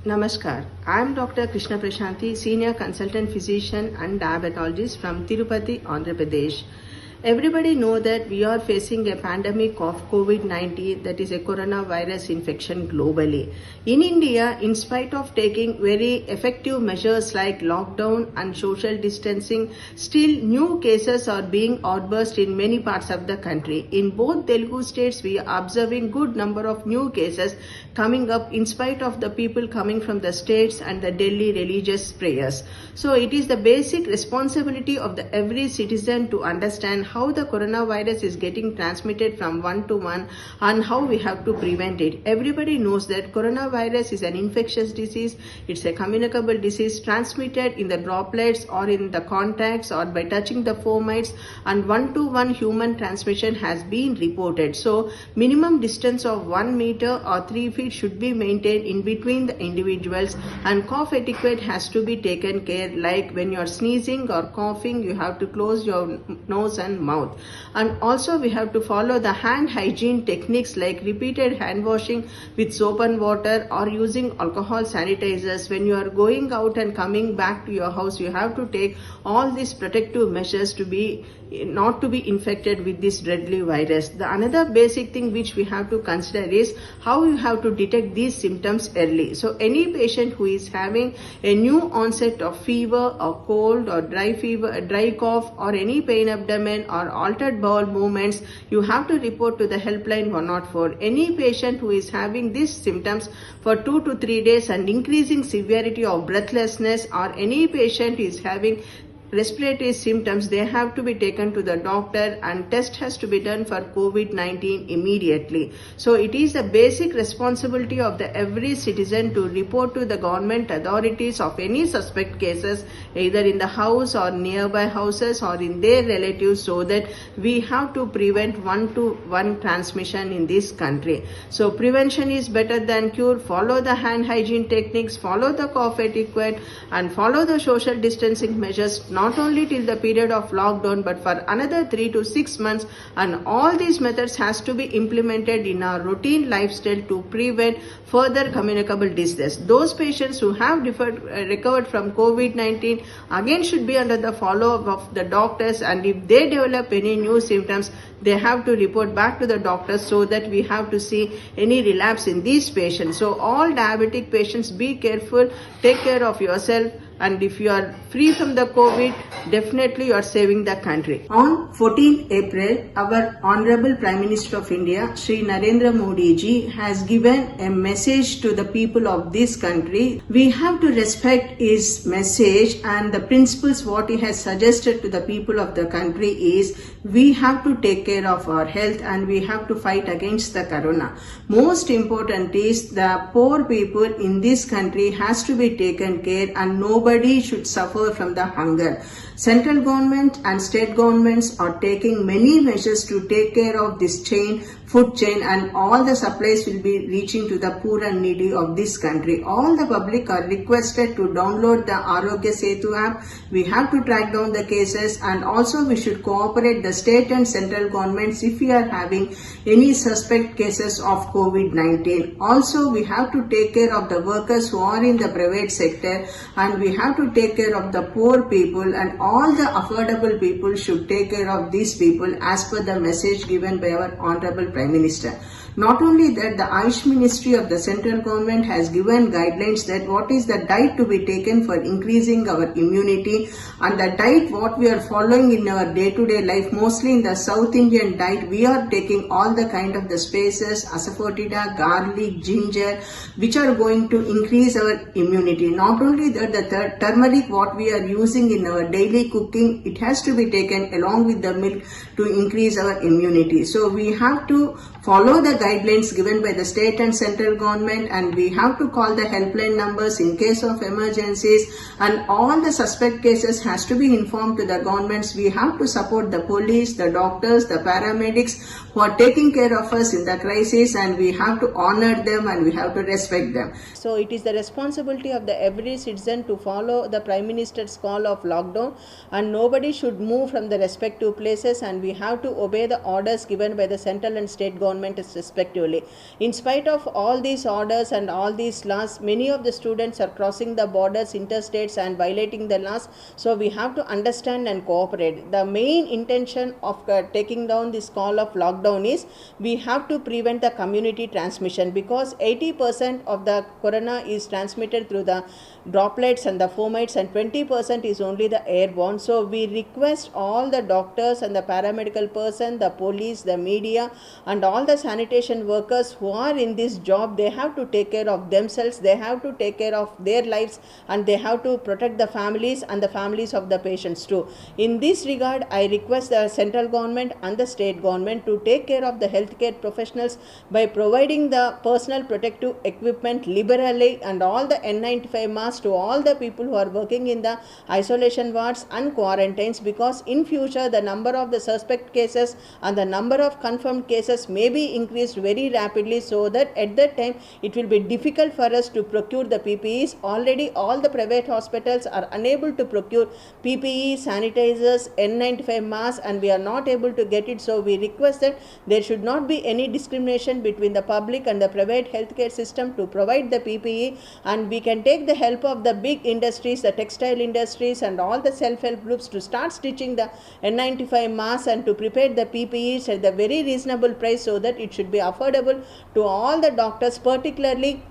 Namaskar. I am Dr. Krishna Prashanti, Senior Consultant Physician and Diabetologist from Tirupati, Andhra Pradesh. Everybody know that we are facing a pandemic of COVID-19, that is a coronavirus infection globally. In India, in spite of taking very effective measures like lockdown and social distancing, still new cases are being outburst in many parts of the country. In both Telugu states, we are observing good number of new cases coming up in spite of the people coming from the states and the Delhi religious prayers. So it is the basic responsibility of the every citizen to understand how the coronavirus is getting transmitted from one to one and how we have to prevent it. Everybody knows that coronavirus is an infectious disease. It's a communicable disease transmitted in the droplets or in the contacts or by touching the fomites, and one-to-one human transmission has been reported. So minimum distance of 1 meter or 3 feet should be maintained in between the individuals, and cough etiquette has to be taken care, like when you're sneezing or coughing, you have to close your nose and mouth. And also we have to follow the hand hygiene techniques like repeated hand washing with soap and water or using alcohol sanitizers. When you are going out and coming back to your house, you have to take all these protective measures to be not to be infected with this deadly virus. The another basic thing which we have to consider is how you have to detect these symptoms early. So any patient who is having a new onset of fever or cold or dry fever, dry cough or any pain abdomen or altered bowel movements, you have to report to the helpline 104. Any patient who is having these symptoms for 2 to 3 days and increasing severity of breathlessness, or any patient is having respiratory symptoms, they have to be taken to the doctor and test has to be done for COVID-19 immediately. So it is a basic responsibility of the every citizen to report to the government authorities of any suspect cases, either in the house or nearby houses or in their relatives, so that we have to prevent one-to-one transmission in this country. So prevention is better than cure. Follow the hand hygiene techniques, follow the cough etiquette, and follow the social distancing measures, not only till the period of lockdown but for another 3 to 6 months, and all these methods has to be implemented in our routine lifestyle to prevent further communicable diseases. Those patients who have recovered from COVID-19 again should be under the follow-up of the doctors, and if they develop any new symptoms, they have to report back to the doctors so that we have to see any relapse in these patients. So all diabetic patients, be careful, take care of yourself, and if you are free from the COVID, definitely you are saving the country. On 14 April, our Honorable Prime Minister of India, Shri Narendra Modi ji, has given a message to the people of this country. We have to respect his message, and the principles what he has suggested to the people of the country is we have to take care of our health and we have to fight against the corona. Most important is the poor people in this country has to be taken care, and nobody should suffer from the hunger. Central government and state governments are taking many measures to take care of this food chain, and all the supplies will be reaching to the poor and needy of this country. All the public are requested to download the Arogya Setu app. We have to track down the cases, and also we should cooperate the state and central governments if we are having any suspect cases of COVID-19. Also, we have to take care of the workers who are in the private sector, and we have to take care of the poor people, and all the affordable people should take care of these people as per the message given by our Honorable Prime Minister. Not only that, the Ayush Ministry of the central government has given guidelines that what is the diet to be taken for increasing our immunity, and the diet what we are following in our day-to-day life, mostly in the South Indian diet, we are taking all the kind of the spices, asafoetida, garlic, ginger, which are going to increase our immunity. Not only that, the turmeric what we are using in our daily cooking, it has to be taken along with the milk to increase our immunity. So we have to follow the guidelines given by the state and central government, and we have to call the helpline numbers in case of emergencies, and all the suspect cases has to be informed to the governments. We have to support the police, the doctors, the paramedics who are taking care of us in the crisis, and we have to honor them and we have to respect them. So it is the responsibility of the every citizen to follow the Prime Minister's call of lockdown, and nobody should move from the respective places, and we have to obey the orders given by the central and state government respectively. In spite of all these orders and all these laws, many of the students are crossing the borders, interstates, and violating the laws. So we have to understand and cooperate. The main intention of taking down this call of lockdown is we have to prevent the community transmission, because 80% of the corona is transmitted through the droplets and the fomites, and 20% is only the airborne. So we request all the doctors and the paramedical person, the police, the media, and all the sanitation workers who are in this job, they have to take care of themselves, they have to take care of their lives, and they have to protect the families and the families of the patients too. In this regard, I request the central government and the state government to take care of the healthcare professionals by providing the personal protective equipment liberally and all the N95 masks to all the people who are working in the isolation wards and quarantines, because in future the number of the suspect cases and the number of confirmed cases may be increased very rapidly, so that at that time it will be difficult for us to procure the PPEs. Already all the private hospitals are unable to procure PPE, sanitizers, N95 masks, and we are not able to get it. So we request that there should not be any discrimination between the public and the private healthcare system to provide the PPE, and we can take the help of the big industries, the textile industries, and all the self-help groups to start stitching the N95 masks and to prepare the PPEs at the very reasonable price, so that it should be affordable to all the doctors, particularly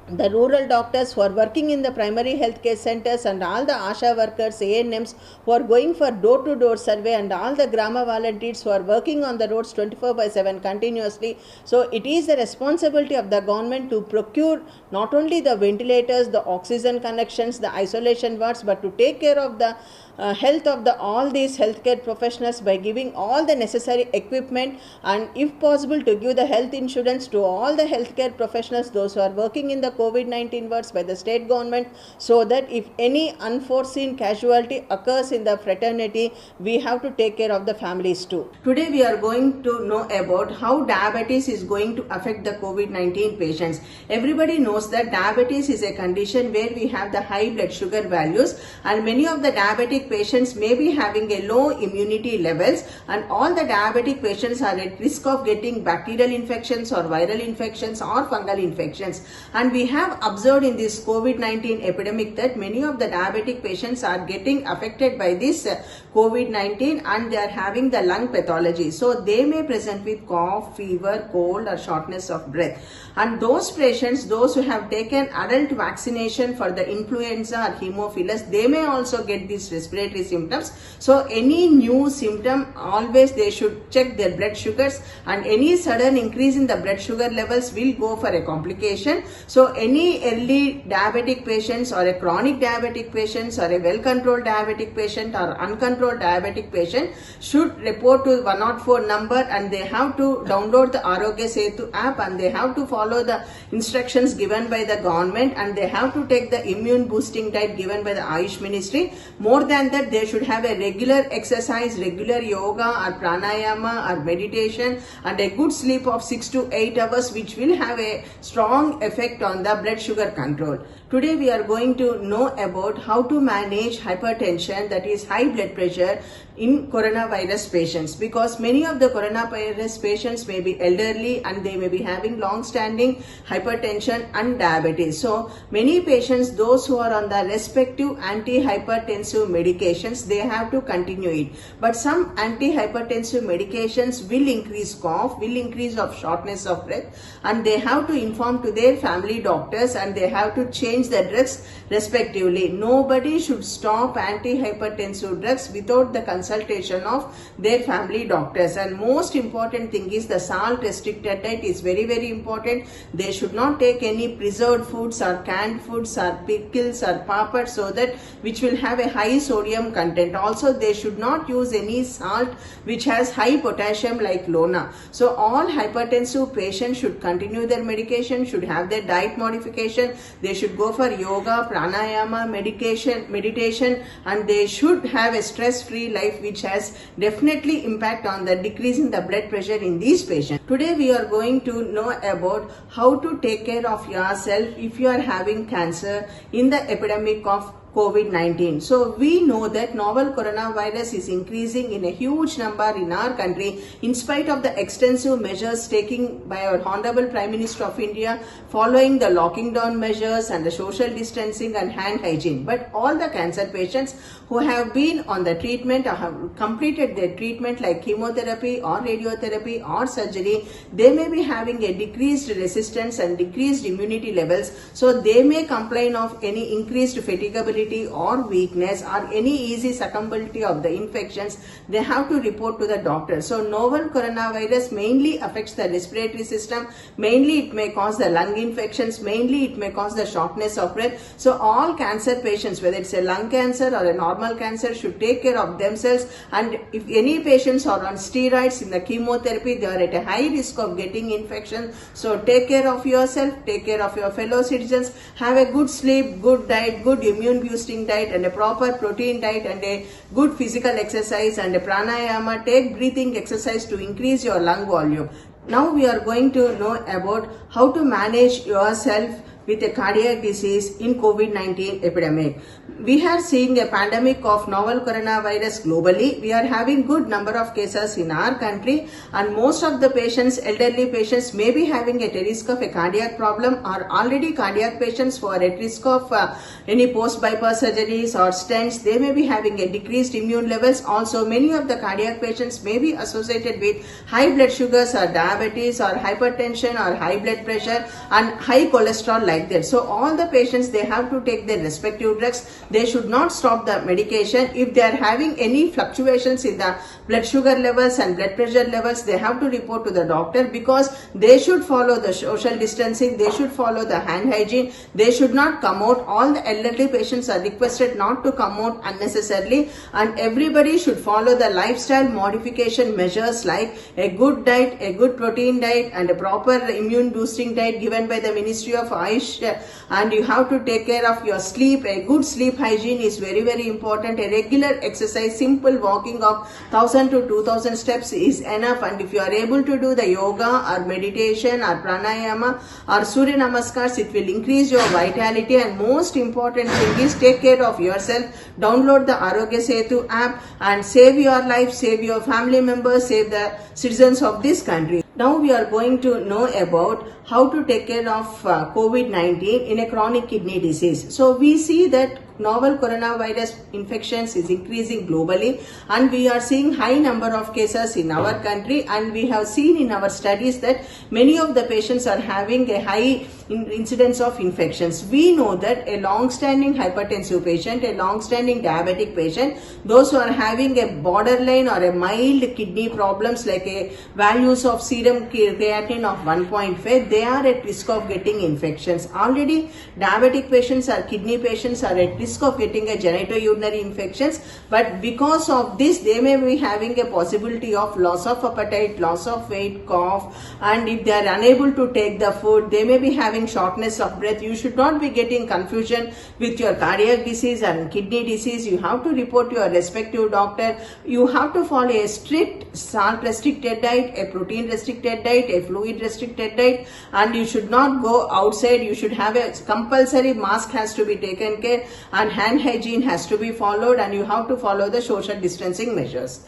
the rural doctors who are working in the primary healthcare centers, and all the ASHA workers, ANMs who are going for door-to-door survey, and all the Grama volunteers who are working on the roads 24/7 continuously. So it is the responsibility of the government to procure not only the ventilators, the oxygen connections, the isolation wards, but to take care of the health of all these healthcare professionals by giving all the necessary equipment, and if possible to give the health insurance to all the healthcare professionals, those who are working in the COVID-19 wards, by the state government, so that if any unforeseen casualty occurs in the fraternity, we have to take care of the families too. Today we are going to know about how diabetes is going to affect the COVID-19 patients. Everybody knows that diabetes is a condition where we have the high blood sugar values, and many of the diabetic patients may be having a low immunity levels, and all the diabetic patients are at risk of getting bacterial infections or viral infections or fungal infections. And we have observed in this COVID-19 epidemic that many of the diabetic patients are getting affected by this COVID-19, and they are having the lung pathology. So they may present with cough, fever, cold, or shortness of breath. And those patients, those who have taken adult vaccination for the influenza or Haemophilus, they may also get these respiratory symptoms. So any new symptom, always they should check their blood sugars, and any sudden increase in the blood sugar levels will go for a complication. So any early diabetic patients, or a chronic diabetic patients, or a well-controlled diabetic patient, or uncontrolled diabetic patient should report to 104 number, and they have to download the Arogya Setu app, and they have to follow the instructions given by the government, and they have to take the immune boosting diet given by the Ayush Ministry. More than that, they should have a regular exercise, regular yoga or pranayama or meditation, and a good sleep of 6 to 8 hours, which will have a strong effect on the blood sugar control. Today we are going to know about how to manage hypertension, that is high blood pressure, in coronavirus patients, because many of the coronavirus patients may be elderly and they may be having long-standing hypertension and diabetes. So many patients, those who are on the respective antihypertensive medications, they have to continue it. But some antihypertensive medications will increase cough, will increase of shortness of breath, and they have to inform to their family doctors, and they have to change the drugs respectively. Nobody should stop antihypertensive drugs without the consultation of their family doctors. And most important thing is the salt restricted diet is very, very important. They should not take any preserved foods or canned foods or pickles or papads, so that which will have a high sodium content. Also they should not use any salt which has high potassium like Lona. So all hypertensive patients should continue their medication, should have their diet modification. They should go for yoga, pranayama, meditation, and they should have a stress-free life, which has definitely impact on the decrease in the blood pressure in these patients. Today we are going to know about how to take care of yourself if you are having cancer in the epidemic of COVID-19. So we know that novel coronavirus is increasing in a huge number in our country in spite of the extensive measures taken by our Honorable Prime Minister of India following the locking down measures and the social distancing and hand hygiene. But all the cancer patients who have been on the treatment or have completed their treatment like chemotherapy or radiotherapy or surgery, they may be having a decreased resistance and decreased immunity levels. So they may complain of any increased fatigability or weakness or any easy succumbability of the infections. They have to report to the doctor. So novel coronavirus mainly affects the respiratory system, mainly it may cause the lung infections, mainly it may cause the shortness of breath. So all cancer patients, whether it's a lung cancer or a normal cancer, should take care of themselves. And if any patients are on steroids in the chemotherapy, they are at a high risk of getting infection. So take care of yourself, take care of your fellow citizens, have a good sleep, good diet, good immune boosting diet and a proper protein diet and a good physical exercise and a pranayama. Take breathing exercise to increase your lung volume. Now we are going to know about how to manage yourself with a cardiac disease in COVID-19 epidemic. We are seeing a pandemic of novel coronavirus globally. We are having good number of cases in our country, and most of the patients, elderly patients, may be having at a risk of a cardiac problem or already cardiac patients who are at risk of any post-bypass surgeries or stents. They may be having a decreased immune levels. Also, many of the cardiac patients may be associated with high blood sugars or diabetes or hypertension or high blood pressure and high cholesterol like that. So all the patients, they have to take their respective drugs. They should not stop the medication. If they are having any fluctuations in the blood sugar levels and blood pressure levels, they have to report to the doctor, because they should follow the social distancing, they should follow the hand hygiene, they should not come out. All the elderly patients are requested not to come out unnecessarily, and everybody should follow the lifestyle modification measures like a good diet, a good protein diet and a proper immune boosting diet given by the Ministry of Ayush. And you have to take care of your sleep. A good sleep hygiene is very, very important. A regular exercise, simple walking of 1000 to 2000 steps is enough. And if you are able to do the yoga or meditation or pranayama or Surya Namaskars, it will increase your vitality. And most important thing is take care of yourself. Download the Arogya Setu app and save your life, save your family members, save the citizens of this country. Now we are going to know about how to take care of COVID-19 in a chronic kidney disease. So we see that novel coronavirus infections is increasing globally, and we are seeing high number of cases in our country, and we have seen in our studies that many of the patients are having a high incidence of infections. We know that a long-standing hypertensive patient, a long-standing diabetic patient, those who are having a borderline or a mild kidney problems like a values of serum creatinine of 1.5, they are at risk of getting infections. Already diabetic patients or kidney patients are at risk of getting a genitourinary infections, but because of this they may be having a possibility of loss of appetite, loss of weight, cough, and if they are unable to take the food, they may be having shortness of breath. You should not be getting confusion with your cardiac disease and kidney disease. You have to report to your respective doctor. You have to follow a strict salt restricted diet, a protein restricted diet, a fluid restricted diet, and you should not go outside. You should have a compulsory mask has to be taken care, and hand hygiene has to be followed, and you have to follow the social distancing measures.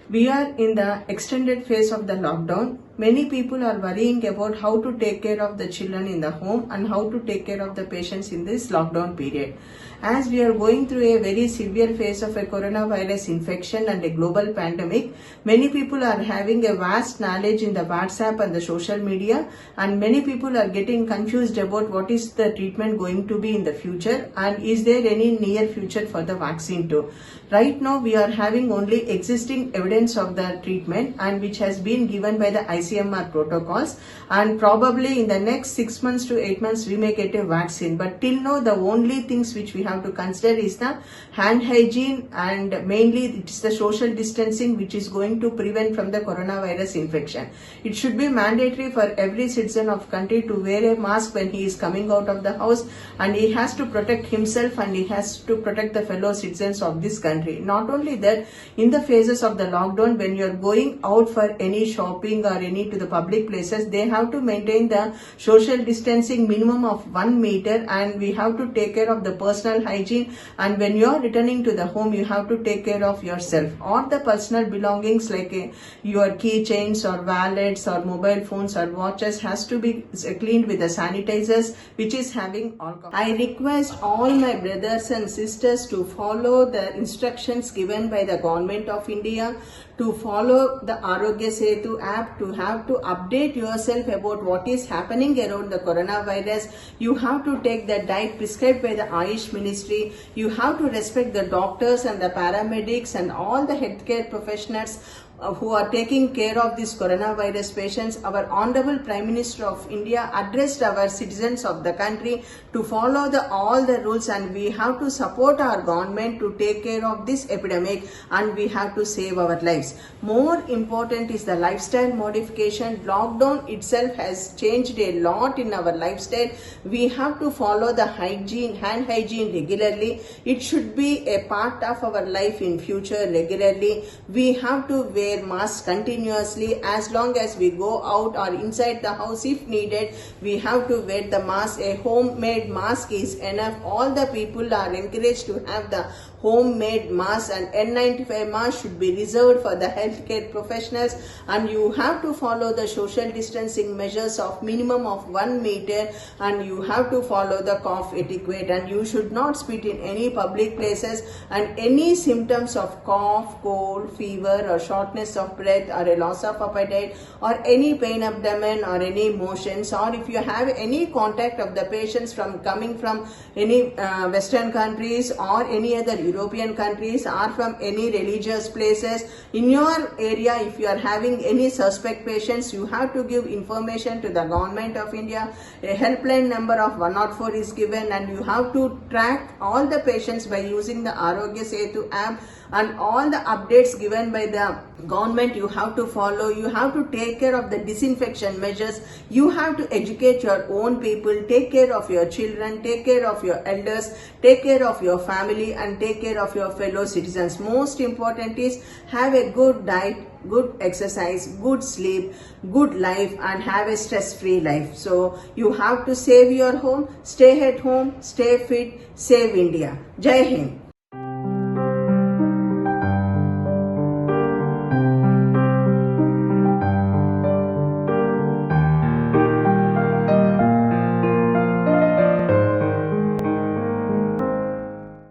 We are in the extended phase of the lockdown. Many people are worrying about how to take care of the children in the home and how to take care of the patients in this lockdown period. As we are going through a very severe phase of a coronavirus infection and a global pandemic, many people are having a vast knowledge in the WhatsApp and the social media, and many people are getting confused about what is the treatment going to be in the future, and is there any near future for the vaccine too. Right now we are having only existing evidence of the treatment, and which has been given by the ICMR protocols, and probably in the next 6 months to 8 months we may get a vaccine. But till now the only things which we have to consider is the hand hygiene, and mainly it is the social distancing which is going to prevent from the coronavirus infection. It should be mandatory for every citizen of country to wear a mask when he is coming out of the house, and he has to protect himself and he has to protect the fellow citizens of this country. Not only that, in the phases of the lockdown, when you are going out for any shopping or any to the public places, they have to maintain the social distancing minimum of 1 meter, and we have to take care of the personal hygiene. And when you are returning to the home, you have to take care of yourself or the personal belongings like your keychains or wallets or mobile phones or watches has to be cleaned with the sanitizers which is having alcohol. I request all my brothers and sisters to follow the instructions given by the government of India, to follow the Arogya Setu app, to have to update yourself about what is happening around the coronavirus. You have to take the diet prescribed by the Ayush Ministry. You have to respect the doctors and the paramedics and all the healthcare professionals who are taking care of these coronavirus patients. Our Honorable Prime Minister of India addressed our citizens of the country to follow all the rules, and we have to support our government to take care of this epidemic, and we have to save our lives. More important is the lifestyle modification. Lockdown itself has changed a lot in our lifestyle. We have to follow the hygiene, hand hygiene regularly. It should be a part of our life in future regularly. We have to wear masks continuously as long as we go out or inside the house if needed. We have to wear the mask. A homemade mask is enough. All the people are encouraged to have the homemade mask, and N95 mask should be reserved for the healthcare professionals. And you have to follow the social distancing measures of minimum of 1 meter, and you have to follow the cough etiquette, and you should not spit in any public places. And any symptoms of cough, cold, fever or shortness of breath or a loss of appetite or any pain abdomen or any motions, or if you have any contact of the patients coming from any Western countries or any other European countries or from any religious places in your area, if you are having any suspect patients, you have to give information to the government of India. A helpline number of 104 is given, and you have to track all the patients by using the Arogya Setu app, and all the updates given by the government you have to follow. You have to take care of the disinfection measures. You have to educate your own people, take care of your children, take care of your elders, take care of your family, and take care of your fellow citizens. Most important is have a good diet, good exercise, good sleep, good life, and have a stress-free life. So you have to save your home, stay at home, stay fit, save India. Jai Hind.